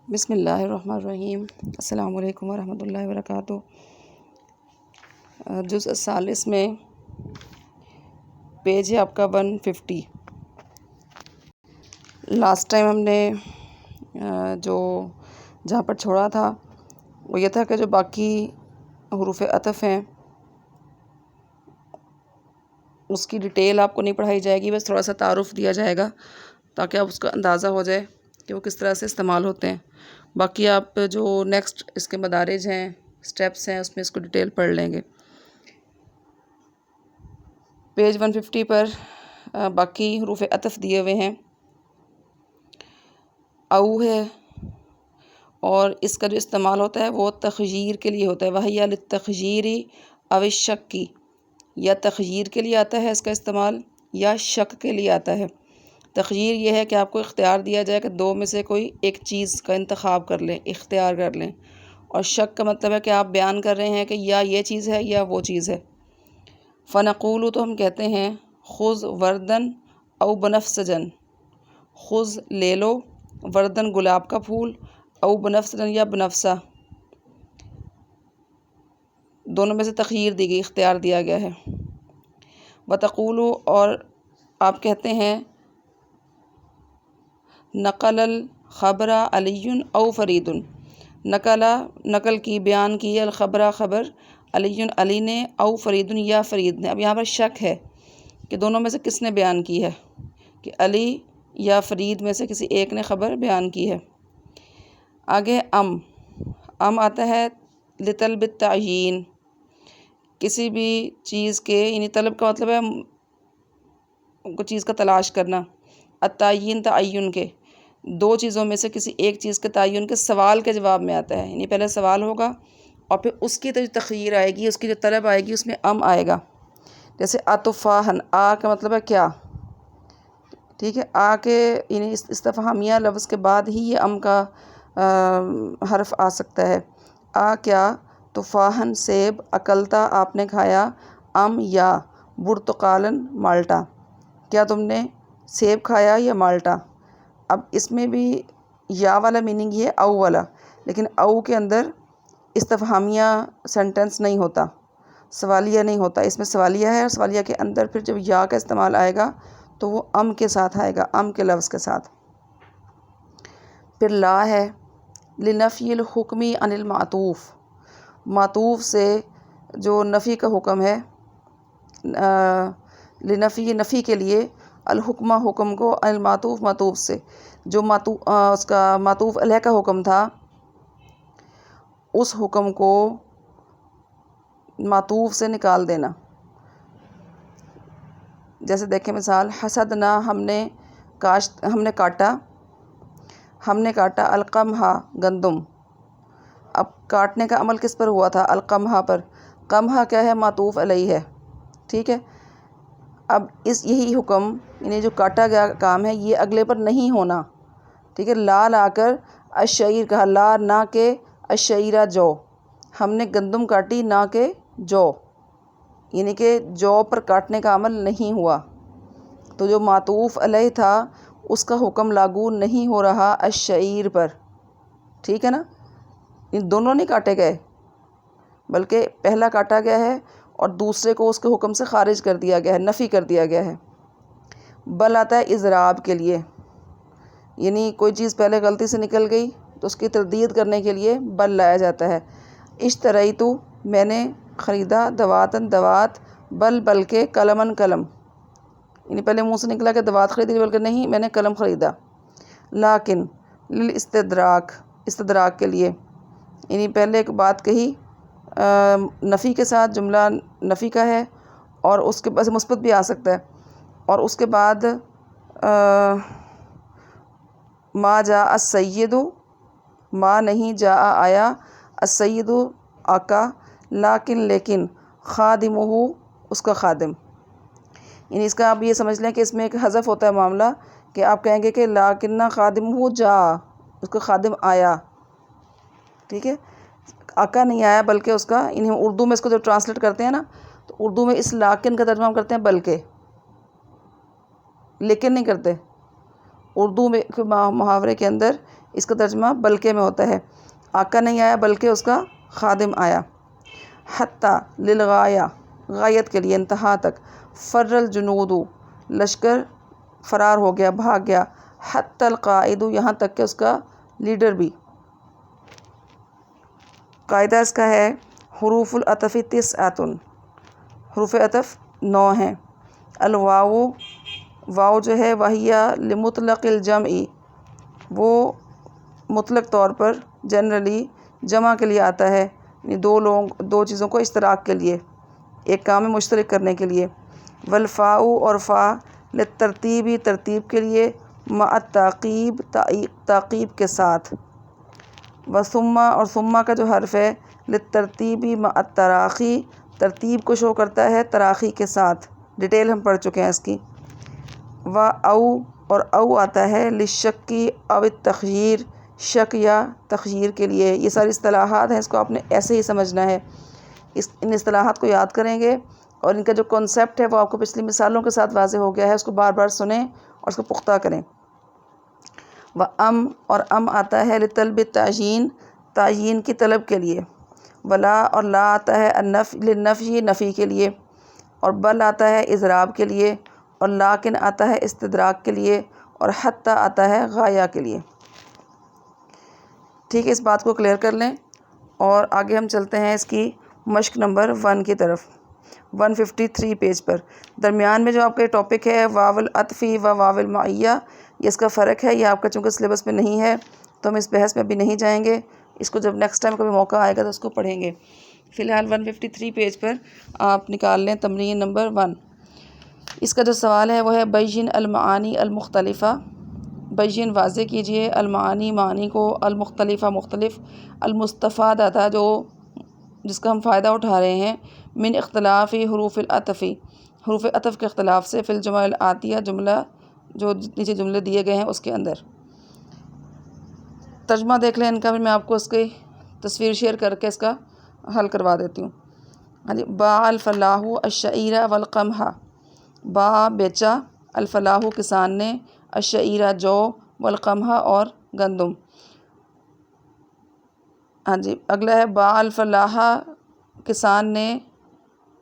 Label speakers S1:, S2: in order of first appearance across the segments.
S1: بسم اللہ الرحمن الرحیم۔ السلام علیکم ورحمۃ اللہ وبرکاتہ۔ جزء الثالث میں پیج ہے آپ کا 150۔ لاسٹ ٹائم ہم نے جہاں پر چھوڑا تھا وہ یہ تھا کہ جو باقی حروف عطف ہیں اس کی ڈیٹیل آپ کو نہیں پڑھائی جائے گی، بس تھوڑا سا تعارف دیا جائے گا تاکہ آپ اس کا اندازہ ہو جائے کہ وہ کس طرح سے استعمال ہوتے ہیں۔ باقی آپ جو نیکسٹ اس کے مدارج ہیں، سٹیپس ہیں، اس میں اس کو ڈیٹیل پڑھ لیں گے۔ پیج 150 پر باقی حروف عطف دیے ہوئے ہیں۔ او ہے اور اس کا جو استعمال ہوتا ہے وہ تخییر کے لیے ہوتا ہے، وَهِيَ لِلتَّخْيِيرِ أَوِ الشَّكِّ، یا تخییر کے لیے آتا ہے اس کا استعمال یا شک کے لیے آتا ہے۔ تخییر یہ ہے کہ آپ کو اختیار دیا جائے کہ دو میں سے کوئی ایک چیز کا انتخاب کر لیں، اختیار کر لیں، اور شک کا مطلب ہے کہ آپ بیان کر رہے ہیں کہ یا یہ چیز ہے یا وہ چیز ہے۔ فنقول تو ہم کہتے ہیں خذ وردن او بنفسجن، خذ لے لو، وردن گلاب کا پھول، او بنفسجن یا بنفسہ، دونوں میں سے تخییر دی گئی، اختیار دیا گیا ہے۔ وتقولو اور آپ کہتے ہیں نقل الخبر علی او فرید، نقل کی، بیان کی، الخبر خبر، علی نے، او فرید یا فرید نے۔ اب یہاں پر شک ہے کہ دونوں میں سے کس نے بیان کی ہے، کہ علی یا فرید میں سے کسی ایک نے خبر بیان کی ہے۔ آگے ام آتا ہے لطلب التعیین، کسی بھی چیز کے، یعنی طلب کا مطلب ہے کوئی چیز کا تلاش کرنا، التعیین تعین کے، دو چیزوں میں سے کسی ایک چیز کے تعین کے سوال کے جواب میں آتا ہے، یعنی پہلے سوال ہوگا اور پھر اس کی جو تخییر آئے گی، اس کی جو طلب آئے گی، اس میں آئے گا۔ جیسے اتفاہن، کا مطلب ہے کیا، ٹھیک ہے، کے یعنی استفہامیہ لفظ کے بعد ہی یہ کا حرف آ سکتا ہے۔ کیا، تفاہن سیب، اکلتا آپ نے کھایا، یا برتقالن مالٹا، کیا تم نے سیب کھایا یا مالٹا۔ اب اس میں بھی یا والا میننگ یہ ہے او والا، لیکن او کے اندر استفہامیہ سینٹنس نہیں ہوتا، سوالیہ نہیں ہوتا، اس میں سوالیہ ہے، اور سوالیہ کے اندر پھر جب یا کا استعمال آئے گا تو وہ کے ساتھ آئے گا، کے لفظ کے ساتھ۔ پھر لا ہے لنفی الحکمی عن المعطوف، معطوف سے جو نفی کا حکم ہے، نفی کے لیے، الحکمہ حکم کو، عن المعطوف معطوف سے، جو اس کا معطوف علیہ کا حکم تھا اس حکم کو معطوف سے نکال دینا۔ جیسے دیکھیں مثال، حسدنا ہم نے کاٹا، القمحہ گندم۔ اب کاٹنے کا عمل کس پر ہوا تھا، القمحہ پر، قمحہ کیا ہے، معطوف علیہ ہے، ٹھیک ہے۔ اب یہی حکم، یعنی جو کاٹا گیا کام ہے، یہ اگلے پر نہیں ہونا، ٹھیک ہے۔ لا کر الشعیر کہا، لا نہ کہ الشعیرہ جو، ہم نے گندم کاٹی نہ کہ جو، یعنی کہ جو پر کاٹنے کا عمل نہیں ہوا، تو جو معطوف علیہ تھا اس کا حکم لاگو نہیں ہو رہا الشعیر پر، ٹھیک ہے نا۔ ان دونوں نہیں کاٹے گئے بلکہ پہلا کاٹا گیا ہے اور دوسرے کو اس کے حکم سے خارج کر دیا گیا ہے، نفی کر دیا گیا ہے۔ بل آتا ہے اضراب کے لیے، یعنی کوئی چیز پہلے غلطی سے نکل گئی تو اس کی تردید کرنے کے لیے بل لایا جاتا ہے۔ اشتریتو میں نے خریدا، دواتن دوات، بلکہ قلمن قلم، یعنی پہلے منہ سے نکلا کہ دوات خریدی، بلکہ نہیں، میں نے قلم خریدا۔ لیکن استدراک کے لیے، یعنی پہلے ایک بات کہی نفی کے ساتھ، جملہ نفی کا ہے اور اس کے پاس مثبت بھی آ سکتا ہے، اور اس کے بعد ما جاء السید، ما نہیں، جاء آیا، السید آقا، لیکن خادمہ اس کا خادم، یعنی اس کا آپ یہ سمجھ لیں کہ اس میں ایک حذف ہوتا ہے معاملہ، کہ آپ کہیں گے کہ لیکن خادمہ جاء، اس کا خادم آیا، ٹھیک ہے۔ آقا نہیں آیا بلکہ اس کا، یعنی ہم اردو میں اس کو جو ٹرانسلیٹ کرتے ہیں نا، تو اردو میں اس لیکن کا ترجمہ ہم کرتے ہیں بلکہ، لیکن نہیں کرتے۔ اردو میں محاورے کے اندر اس کا ترجمہ بلکہ میں ہوتا ہے، آقا نہیں آیا بلکہ اس کا خادم آیا۔ حتیٰ للغایہ، غایت کے لیے، انتہا تک۔ فر الجنود، لشکر فرار ہو گیا، بھاگ گیا۔ حتیٰ القائد، یہاں تک کہ اس کا لیڈر بھی۔ قاعدہ اس کا ہے حروف العطف تسعۃ، حروف عطف 9 ہیں۔ الواو، واو جو ہے وہیہ لمطلق الجمع، وہ مطلق طور پر جنرلی جمع کے لیے آتا ہے، یعنی دو چیزوں کو اشتراک کے لیے، ایک کام میں مشترک کرنے کے لیے۔ والفاء، اور فا للترتیبی، ترتیب کے لیے، مع التعقیب، تعقیب کے ساتھ۔ وثم، اور ثم کا جو حرف ہے للترتیبی مع التراخی، ترتیب کو شو کرتا ہے تراخی کے ساتھ، ڈیٹیل ہم پڑھ چکے ہیں اس کی۔ او، اور او آتا ہے للشکی او التخییر، شک یا تخییر کے لیے۔ یہ ساری اصطلاحات ہیں، اس کو آپ نے ایسے ہی سمجھنا ہے، ان اصطلاحات کو یاد کریں گے اور ان کا جو کنسیپٹ ہے وہ آپ کو پچھلی مثالوں کے ساتھ واضح ہو گیا ہے، اس کو بار بار سنیں اور اس کو پختہ کریں۔ اور ام آتا ہے لطلب التعیین، تعیین کی طلب کے لیے۔ ولا، اور لا آتا ہے للنفی، نفی کے لیے۔ اور بل آتا ہے اضراب کے لیے، اور لیکن آتا ہے استدراک کے لیے، اور حتیٰ آتا ہے غایہ کے لیے۔ ٹھیک ہے، اس بات کو کلیئر کر لیں اور آگے ہم چلتے ہیں اس کی مشق نمبر 1 کی طرف، 153 پیج پر۔ درمیان میں جو آپ کا ٹاپک ہے واو العطفی و واو المعیہ، یہ اس کا فرق ہے، یہ آپ کا چونکہ سلیبس میں نہیں ہے تو ہم اس بحث میں ابھی نہیں جائیں گے، اس کو جب نیکسٹ ٹائم کبھی موقع آئے گا تو اس کو پڑھیں گے۔ فی الحال 153 پیج پر آپ نکال لیں تمرین نمبر 1۔ اس کا جو سوال ہے وہ ہے بین المعانی المختلفہ، بین واضح کیجئے، المعانی معنی کو، المختلفہ مختلف، المستفادہ تھا جس کا ہم فائدہ اٹھا رہے ہیں، من اختلاف حروف العطف، حروف عطف کے اختلاف سے، فی الجمل الآتیہ، جملہ جو نیچے جملے دیے گئے ہیں اس کے اندر۔ ترجمہ دیکھ لیں ان کا، پھر میں آپ کو اس کی تصویر شیئر کر کے اس کا حل کروا دیتی ہوں۔ ہاں جی، باع الفلاح الشعیر والقمح، باع بیچا، الفلاح کسان نے، الشعیر جو، والقمح اور گندم۔ ہاں جی، اگلا ہے باع الفلاح، کسان نے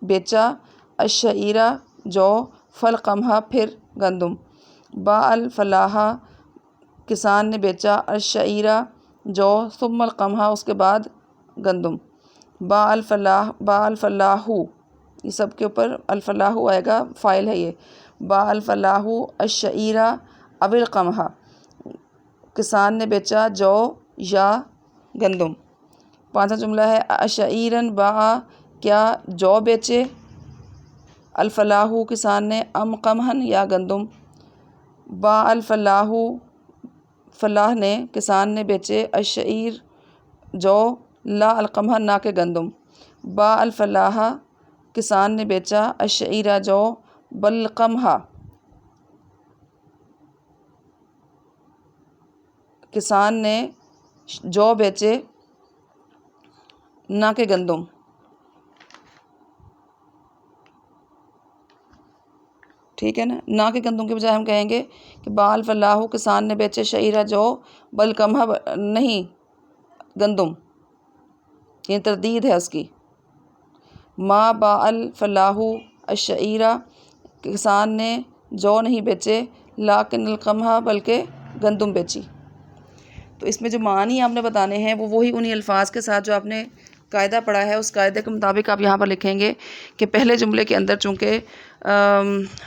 S1: بیچا، الشعیر جو، فالقمح پھر گندم۔ باع الفلاح، کسان نے بیچا، الشعیر جو، ثم القمح، اس کے بعد گندم۔ باع الفلاح، یہ سب کے اوپر الفلاح آئے گا، فاعل ہے یہ۔ باع الفلاح الشعیر او القمح، کسان نے بیچا جو یا گندم۔ 5واں جملہ ہے اشعیرا باع، کیا جو بیچے، الفلاح کسان نے، ام قمحا یا گندم۔ باع الفلاح، فلاح نے، کسان نے بیچے، الشعیر جو، لا القمح، نہ کہ گندم۔ باع الفلاح، کسان نے بیچا، الشعیر جو، بل القمح، کسان نے جو بیچے، نہ کہ گندم۔ ٹھیک ہے نا، نہ کہ گندم کے بجائے ہم کہیں گے کہ باع الفلاح، کسان نے بیچے، شعیر جو، بل قمح، نہیں گندم، یہ تردید ہے اس کی۔ ما باع الفلاح الشعیر، کسان نے جو نہیں بیچے، لیکن القمح، بلکہ گندم بیچی۔ تو اس میں جو معنی آپ نے بتانے ہیں وہ وہی انہی الفاظ کے ساتھ جو آپ نے قاعدہ پڑھا ہے، اس قاعدے کے مطابق آپ یہاں پر لکھیں گے کہ پہلے جملے کے اندر چونکہ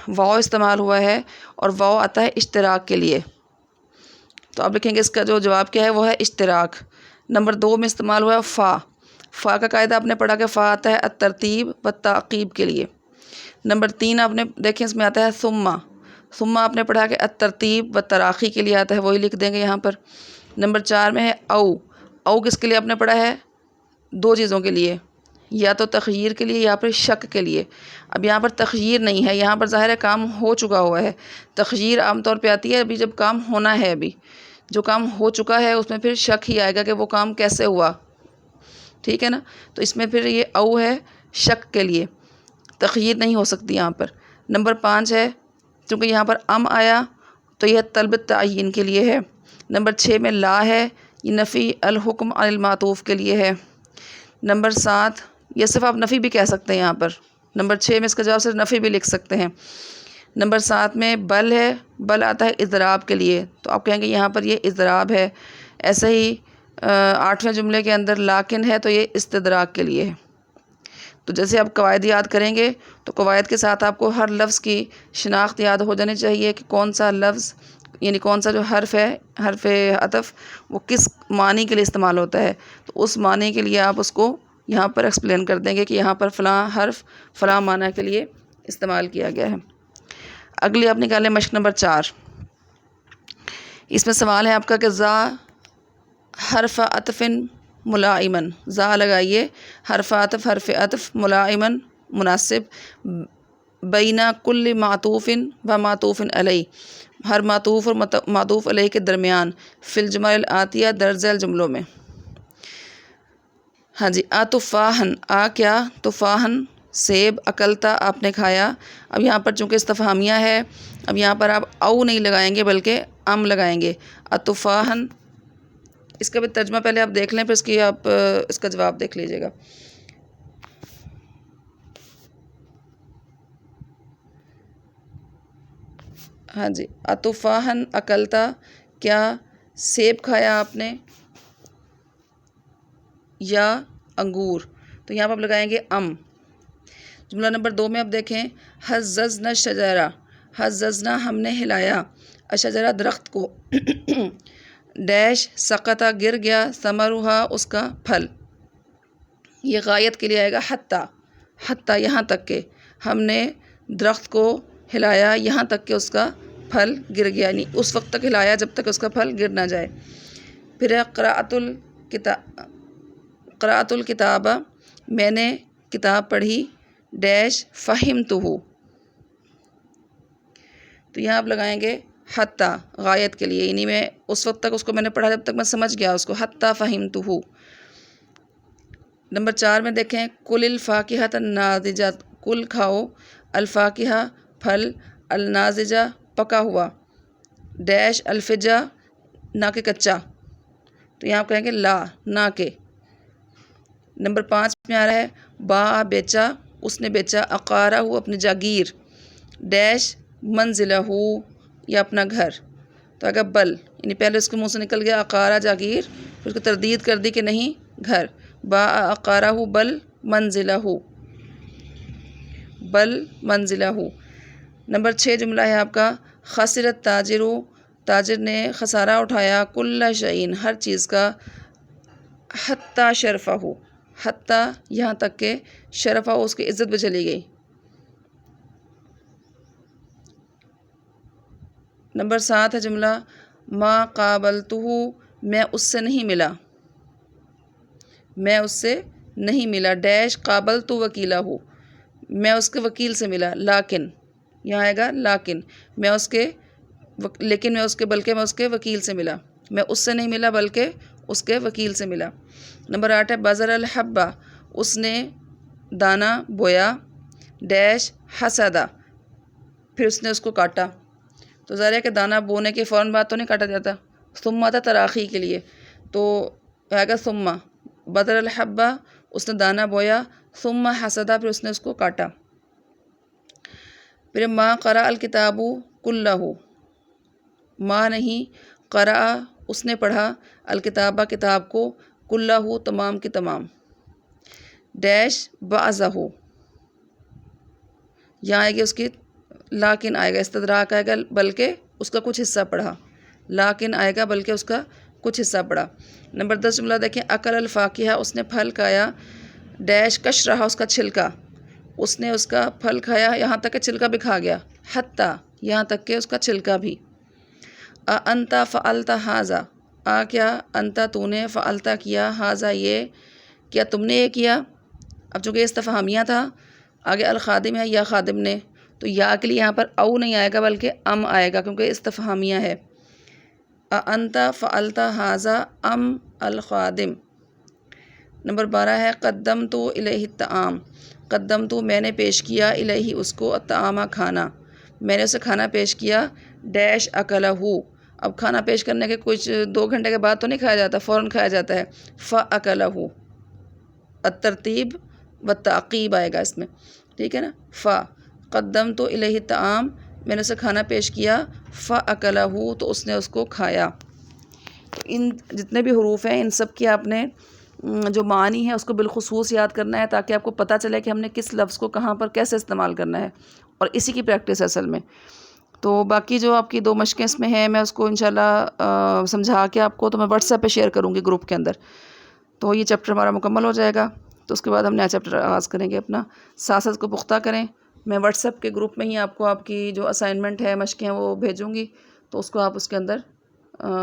S1: واو استعمال ہوا ہے اور واو آتا ہے اشتراک کے لیے، تو آپ لکھیں گے اس کا جو جواب کیا ہے وہ ہے اشتراک۔ نمبر 2 میں استعمال ہوا ہے فا، فا کا قاعدہ آپ نے پڑھا کہ فا آتا ہے الترتیب و تعقیب کے لیے۔ نمبر 3 آپ نے دیکھیں اس میں آتا ہے ثم، ثم آپ نے پڑھا کہ الترتیب و تراخی کے لیے آتا ہے، وہی لکھ دیں گے یہاں پر۔ نمبر 4 میں ہے او، او کس کے لیے آپ نے پڑھا ہے؟ 2 چیزوں کے لیے، یا تو تخییر کے لیے یا پھر شک کے لیے۔ اب یہاں پر تخییر نہیں ہے، یہاں پر ظاہر ہے کام ہو چکا ہوا ہے۔ تخییر عام طور پہ آتی ہے ابھی جب کام ہونا ہے، ابھی جو کام ہو چکا ہے اس میں پھر شک ہی آئے گا کہ وہ کام کیسے ہوا، ٹھیک ہے نا، تو اس میں پھر یہ او ہے شک کے لیے، تخییر نہیں ہو سکتی یہاں پر۔ نمبر 5 ہے چونکہ یہاں پر ام آیا تو یہ طلب تعین کے لیے ہے۔ نمبر 6 میں لا ہے، یہ نفی الحکم عن المعطوف کے لیے ہے۔ نمبر 7 یہ صرف آپ نفی بھی کہہ سکتے ہیں یہاں پر، نمبر 6 میں اس کا جواب صرف نفی بھی لکھ سکتے ہیں۔ نمبر 7 میں بل ہے، بل آتا ہے اضراب کے لیے، تو آپ کہیں گے یہاں پر یہ اضراب ہے۔ ایسے ہی 8ویں جملے کے اندر لاکن ہے تو یہ استدراک کے لیے ہے۔ تو جیسے آپ قواعد یاد کریں گے تو قواعد کے ساتھ آپ کو ہر لفظ کی شناخت یاد ہو جانی چاہیے کہ کون سا لفظ یعنی کون سا جو حرف ہے، حرف عطف، وہ کس معنی کے لیے استعمال ہوتا ہے، تو اس معنی کے لیے آپ اس کو یہاں پر ایکسپلین کر دیں گے کہ یہاں پر فلاں حرف فلاں معنی کے لیے استعمال کیا گیا ہے۔ اگلی آپ نکالیں مشق نمبر 4۔ اس میں سوال ہے آپ کا کہ ذا حرف عطف ملائمن، ذا لگائیے، حرف عطف ملائمن مناسب، بینا کل معطوف و معطوف علیہ، ہر معطوف اور معطوف علیہ کے درمیان، فی الجمل الآتیہ درج ذیل جملوں میں۔ ہاں جی، تفاحن، کیا، تفاحن سیب، اکلتا آپ نے کھایا۔ اب یہاں پر چونکہ استفہامیہ ہے، اب یہاں پر آپ او نہیں لگائیں گے بلکہ ام لگائیں گے۔ تفاحن، اس کا بھی ترجمہ پہلے آپ دیکھ لیں، پھر آپ اس کا جواب دیکھ لیجیے گا۔ ہاں جی، تفاحن اکلتا، کیا سیب کھایا آپ نے یا انگور، تو یہاں پر آپ لگائیں گے ام۔ جملہ نمبر 2 میں آپ دیکھیں، ہززنا الشجرہ، ہززنا ہم نے ہلایا، الشجرہ درخت کو، ڈیش سقطا گر گیا، ثمرھا اس کا پھل، یہ غایت کے لیے آئے گا حتیٰ، حتیٰ یہاں تک کہ، ہم نے درخت کو ہلایا یہاں تک کہ اس کا پھل گر گیا، یعنی اس وقت تک ہلایا جب تک اس کا پھل گر نہ جائے۔ پھر قرأت الکتاب، میں نے کتاب پڑھی، ڈیش فہمتہ، تو یہاں آپ لگائیں گے حتیٰ غایت کے لیے، یعنی میں اس وقت تک اس کو میں نے پڑھا جب تک میں سمجھ گیا اس کو، حتیٰ فہمتہ۔ نمبر 4 میں دیکھیں، کل الفاکہۃ الناضجہ، کل کھاؤ، الفاکہہ پھل، الناضجہ پکا ہوا، ڈیش الفجہ نہ کہ کچا، تو یہاں آپ کہیں گے لا، نہ کہ۔ نمبر 5 میں آ رہا ہے، باع بیچا، اس نے بیچا، اقارہ اپنی جاگیر، ڈیش منزلہ یا اپنا گھر، تو اگر بل، یعنی پہلے اس کے منہ سے نکل گیا اقارہ جاگیر، پھر اس کو تردید کر دی کہ نہیں گھر، باع اقارہ بل منزلہ، بل منزلہ۔ نمبر 6 جملہ ہے آپ کا، خسر التاجر، تاجر نے خسارہ اٹھایا، کل شیء ہر چیز کا، حتیٰ شرفہ، حتیٰ یہاں تک کہ، شرفہ اس کی عزت پہ چلی گئی۔ نمبر 7 ہے جملہ، ما قابلتہ، میں اس سے نہیں ملا، میں اس سے نہیں ملا، ڈیش قابلت وکیلہ، میں اس کے وکیل سے ملا، لیکن یہاں آئے گا لیکن، میں اس کے لیکن میں اس کے بلکہ میں اس کے وکیل سے ملا، میں اس سے نہیں ملا بلکہ اس کے وکیل سے ملا۔ نمبر 8 ہے بذر الحبہ، اس نے دانہ بویا، ڈیش حسدہ، پھر اس نے اس کو کاٹا، تو ظاہر ہے کہ دانہ بونے کے فوراً بعد تو نہیں کاٹا جاتا، ثم تھا تراخی کے لیے، تو آئے گا ثم، بذر الحبہ اس نے دانہ بویا، ثم حسدہ پھر اس نے اس کو کاٹا۔ پھر ما قرأ الکتاب کلہ، ما نہیں، قرأ اس نے پڑھا، الکتابہ کتاب کو، کلہ تمام کی تمام، ڈیش بعضہ، یہاں آئے گی اس کی لیکن آئے گا، استدراک آئے گا بلکہ اس کا کچھ حصہ پڑھا، لیکن آئے گا بلکہ اس کا کچھ حصہ پڑھا۔ نمبر 10 جملہ دیکھیں، اکل الفاکہہ اس نے پھل کھایا، ڈیش کش رہا اس کا چھلکا، اس نے اس کا پھل کھایا یہاں تک کہ چھلکا بھی کھا گیا، حتیٰ یہاں تک کہ اس کا چھلکا بھی۔ انت فعلت ھذا، کیا انت تو نے، فعلت کیا، ھذا یہ، کیا تم نے یہ کیا۔ اب چونکہ یہ استفہامیہ تھا، آگے الخادم ہے یا خادم نے، تو یا کے لیے یہاں پر او نہیں آئے گا بلکہ ام آئے گا کیونکہ استفہامیہ ہے۔ انت فعلت ھذا ام الخادم۔ نمبر 12 ہے قدمت الیہ الطعام، قدمت میں نے پیش کیا، الیہ اس کو، الطعام کھانا، میں نے اسے کھانا پیش کیا ڈیش اکلہ، اب کھانا پیش کرنے کے کچھ 2 گھنٹے کے بعد تو نہیں کھایا جاتا، فوراً کھایا جاتا ہے، فَأَكَلَهُ، الترتیب والتعقیب آئے گا اس میں، ٹھیک ہے نا. قدمت الیہ الطعام، میں نے اسے کھانا پیش کیا، فَأَكَلَهُ، تو اس نے اس کو کھایا. ان جتنے بھی حروف ہیں ان سب کی آپ نے جو معنی ہے اس کو بالخصوص یاد کرنا ہے، تاکہ آپ کو پتہ چلے کہ ہم نے کس لفظ کو کہاں پر کیسے استعمال کرنا ہے، اور اسی کی پریکٹس ہے اصل میں. تو باقی جو آپ کی 2 مشقیں اس میں ہیں، میں اس کو انشاءاللہ سمجھا کے آپ کو تو میں واٹس ایپ پہ شیئر کروں گی گروپ کے اندر. تو یہ چیپٹر ہمارا مکمل ہو جائے گا، تو اس کے بعد ہم نیا چیپٹر آغاز کریں گے اپنا. ساتھ ساتھ کو پختہ کریں. میں واٹس ایپ کے گروپ میں ہی آپ کو آپ کی جو اسائنمنٹ ہے، مشقیں ہیں، وہ بھیجوں گی، تو اس کو آپ اس کے اندر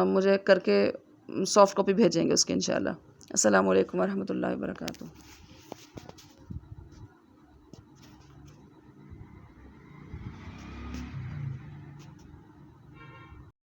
S1: مجھے کر کے سافٹ کاپی بھیجیں گے اس کے انشاءاللہ. السلام علیکم ورحمۃ اللہ وبرکاتہ.